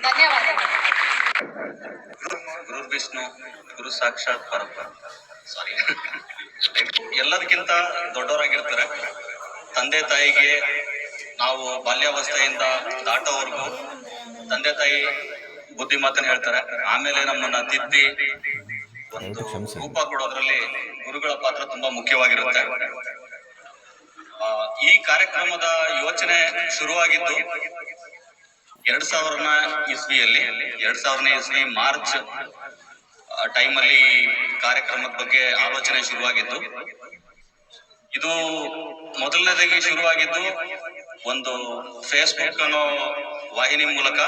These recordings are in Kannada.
ಧನ್ಯವಾದಗಳು. ಗುರು ವಿಷ್ಣು ಗುರು ಸಾಕ್ಷಾತ್ ಪರಬ್ರಹ್ಮ. ಸಾರಿ, ಎಲ್ಲದಕ್ಕಿಂತ ದೊಡ್ಡವರಾಗಿರ್ತಾರೆ. ತಂದೆ ತಾಯಿಗೆ ನಾವು ಬಾಲ್ಯಾವಸ್ಥೆಯಿಂದ ದಾಟೋವರೆಗೂ ತಂದೆ ತಾಯಿ ಬುದ್ಧಿ ಮಾತನ್ನ ಹೇಳ್ತಾರೆ. ಆಮೇಲೆ ನಮ್ಮನ್ನ ತಿದ್ದಿ ಒಂದು ರೂಪ ಕೊಡೋದ್ರಲ್ಲಿ ಗುರುಗಳ ಪಾತ್ರ ತುಂಬಾ ಮುಖ್ಯವಾಗಿರುತ್ತೆ. ಈ ಕಾರ್ಯಕ್ರಮದ ಯೋಚನೆ ಶುರುವಾಗಿದ್ದು 2000ನೇ ಇಸ್ವಿ ಮಾರ್ಚ್ ಟೈಮಲ್ಲಿ ಕಾರ್ಯಕ್ರಮದ ಬಗ್ಗೆ ಆಲೋಚನೆ ಶುರುವಾಗಿದ್ದು. ಇದು ಮೊದಲನೇದಾಗಿ ಶುರುವಾಗಿದ್ದು ಒಂದು ಫೇಸ್ಬುಕ್ ಅನ್ನೋ ವಾಹಿನಿ ಮೂಲಕ.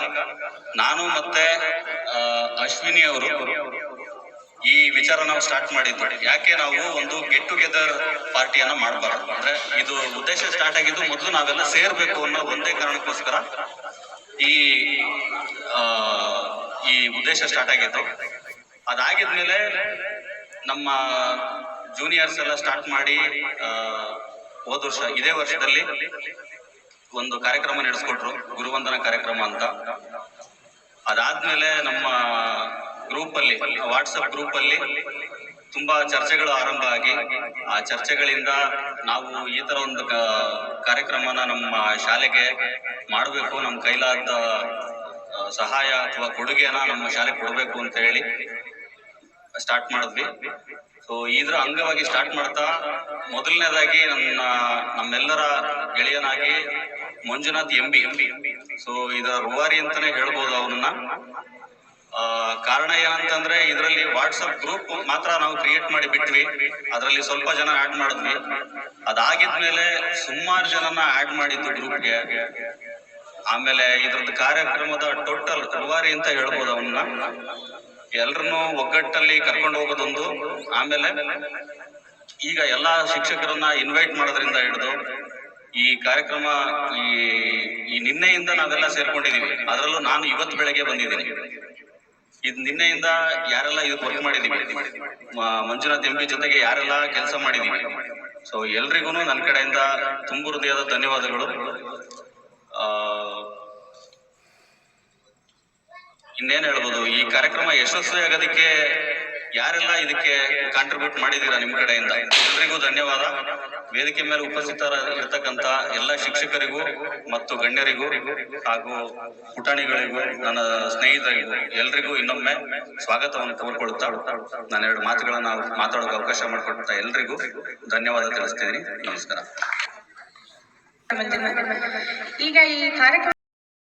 ನಾನು ಮತ್ತೆ ಅಶ್ವಿನಿ ಅವರು ಈ ವಿಚಾರ ನಾವು ಸ್ಟಾರ್ಟ್ ಮಾಡಿದ್ವಿ. ಯಾಕೆ ನಾವು ಒಂದು ಗೆಟ್ ಟುಗೆದರ್ ಪಾರ್ಟಿಯನ್ನ ಮಾಡಬಾರ್ದು ಅಂದ್ರೆ, ಇದು ಉದ್ದೇಶ ಸ್ಟಾರ್ಟ್ ಆಗಿದ್ದು ಮೊದಲು ನಾವೆಲ್ಲ ಸೇರ್ಬೇಕು ಅನ್ನೋ ಒಂದೇ ಕಾರಣಕ್ಕೋಸ್ಕರ ಈ ಉದ್ದೇಶ ಸ್ಟಾರ್ಟ್ ಆಗಿತ್ತು. ಅದಾಗಿದ್ಮೇಲೆ ನಮ್ಮ ಜೂನಿಯರ್ಸ್ ಎಲ್ಲ ಸ್ಟಾರ್ಟ್ ಮಾಡಿ ಹೋದ ವರ್ಷ ಇದೇ ವರ್ಷದಲ್ಲಿ ಒಂದು ಕಾರ್ಯಕ್ರಮ ನಡೆಸ್ಕೊಟ್ರು, ಗುರುವಂದನ ಕಾರ್ಯಕ್ರಮ ಅಂತ. ಅದಾದ್ಮೇಲೆ ನಮ್ಮ ಗ್ರೂಪ್ ಅಲ್ಲಿ, ವಾಟ್ಸಪ್ ಗ್ರೂಪ್ ಅಲ್ಲಿ ತುಂಬಾ ಚರ್ಚೆಗಳು ಆರಂಭ ಆಗಿ, ಆ ಚರ್ಚೆಗಳಿಂದ ನಾವು ಈ ತರ ಒಂದು ಕಾರ್ಯಕ್ರಮನ ನಮ್ಮ ಶಾಲೆಗೆ ಮಾಡಬೇಕು, ನಮ್ಮ ಕೈಲಾದ ಸಹಾಯ ಅಥವಾ ಕೊಡುಗೆನ ನಮ್ಮ ಶಾಲೆಗೆ ಕೊಡಬೇಕು ಅಂತ ಹೇಳಿ ಸ್ಟಾರ್ಟ್ ಮಾಡಿದ್ವಿ. ಸೊ ಇದ್ರ ಅಂಗವಾಗಿ ಸ್ಟಾರ್ಟ್ ಮಾಡ್ತಾ ಮೊದಲನೇದಾಗಿ ನಮ್ಮೆಲ್ಲರ ಗೆಳೆಯನಾಗಿ ಮಂಜುನಾಥ್ ಎಂಬಿ. ಸೊ ಇದರ ರೂವಾರಿ ಅಂತಾನೆ ಹೇಳ್ಬೋದು ಅವನನ್ನ. ಕಾರಣ ಏನಂತಂದ್ರೆ, ಇದರಲ್ಲಿ ವಾಟ್ಸಪ್ ಗ್ರೂಪ್ ಮಾತ್ರ ನಾವು ಕ್ರಿಯೇಟ್ ಮಾಡಿ ಬಿಟ್ವಿ. ಅದರಲ್ಲಿ ಸ್ವಲ್ಪ ಜನ ಆಡ್ ಮಾಡಿದ್ವಿ. ಅದಾಗಿದ್ಮೇಲೆ ಸುಮಾರು ಜನನ ಆಡ್ ಮಾಡಿದ್ದು ಗ್ರೂಪ್ಗೆ. ಆಮೇಲೆ ಇದ್ರದ್ದು ಕಾರ್ಯಕ್ರಮದ ಟೋಟಲ್ ರೂವಾರಿ ಅಂತ ಹೇಳ್ಬೋದು ಅವನ್ನ. ಎಲ್ರನ್ನೂ ಒಗ್ಗಟ್ಟಲ್ಲಿ ಕರ್ಕೊಂಡು ಹೋಗೋದೊಂದು. ಆಮೇಲೆ ಈಗ ಎಲ್ಲಾ ಶಿಕ್ಷಕರನ್ನ ಇನ್ವೈಟ್ ಮಾಡೋದ್ರಿಂದ ಹಿಡಿದು ಈ ಕಾರ್ಯಕ್ರಮ ಈ ನಿನ್ನೆಯಿಂದ ನಾವೆಲ್ಲ ಸೇರ್ಕೊಂಡಿದೀವಿ. ಅದರಲ್ಲೂ ನಾನು ಇವತ್ತು ಬೆಳಗ್ಗೆ ಬಂದಿದ್ದೀನಿ. ಇದು ನಿನ್ನೆಯಿಂದ ಯಾರೆಲ್ಲ ಇದಕ್ಕೆ ವರ್ಕ್ ಮಾಡಿದೀವಿ, ಮಂಜುನಾಥ್ ಎಂಪಿ ಜೊತೆಗೆ ಯಾರೆಲ್ಲ ಕೆಲಸ ಮಾಡಿದೀವಿ. ಸೊ ಎಲ್ರಿಗೂ ನನ್ನ ಕಡೆಯಿಂದ ತುಂಬ ಹೃದಯದ ಧನ್ಯವಾದಗಳು. ಇನ್ನೇನ್ ಹೇಳ್ಬೋದು, ಈ ಕಾರ್ಯಕ್ರಮ ಯಶಸ್ವಿ ಆಗೋದಕ್ಕೆ ಯಾರೆಲ್ಲ ಇದಕ್ಕೆ ಕಾಂಟ್ರಿಬ್ಯೂಟ್ ಮಾಡಿದೀರಾ ನಿಮ್ ಕಡೆಯಿಂದ ಎಲ್ರಿಗೂ ಧನ್ಯವಾದ. ವೇದಿಕೆ ಮೇಲೆ ಉಪಸ್ಥಿತರಿರ್ತಕ್ಕಂತ ಎಲ್ಲ ಶಿಕ್ಷಕರಿಗೂ ಮತ್ತು ಗಣ್ಯರಿಗೂ ಹಾಗೂ ಪುಟಾಣಿಗಳಿಗೂ, ನನ್ನ ಸ್ನೇಹಿತರಿಗೂ ಎಲ್ರಿಗೂ ಇನ್ನೊಮ್ಮೆ ಸ್ವಾಗತವನ್ನು ಕೋರ್ಕೊಳ್ತಾ ನಾನು ಎರಡು ಮಾತುಗಳನ್ನ ಮಾತಾಡೋಕೆ ಅವಕಾಶ ಮಾಡಿಕೊಡ್ತಾ ಎಲ್ರಿಗೂ ಧನ್ಯವಾದ ತಿಳಿಸ್ತಿದ್ದೀನಿ. ನಮಸ್ಕಾರ. ಈಗ ಈ ಕಾರ್ಯಕ್ರಮ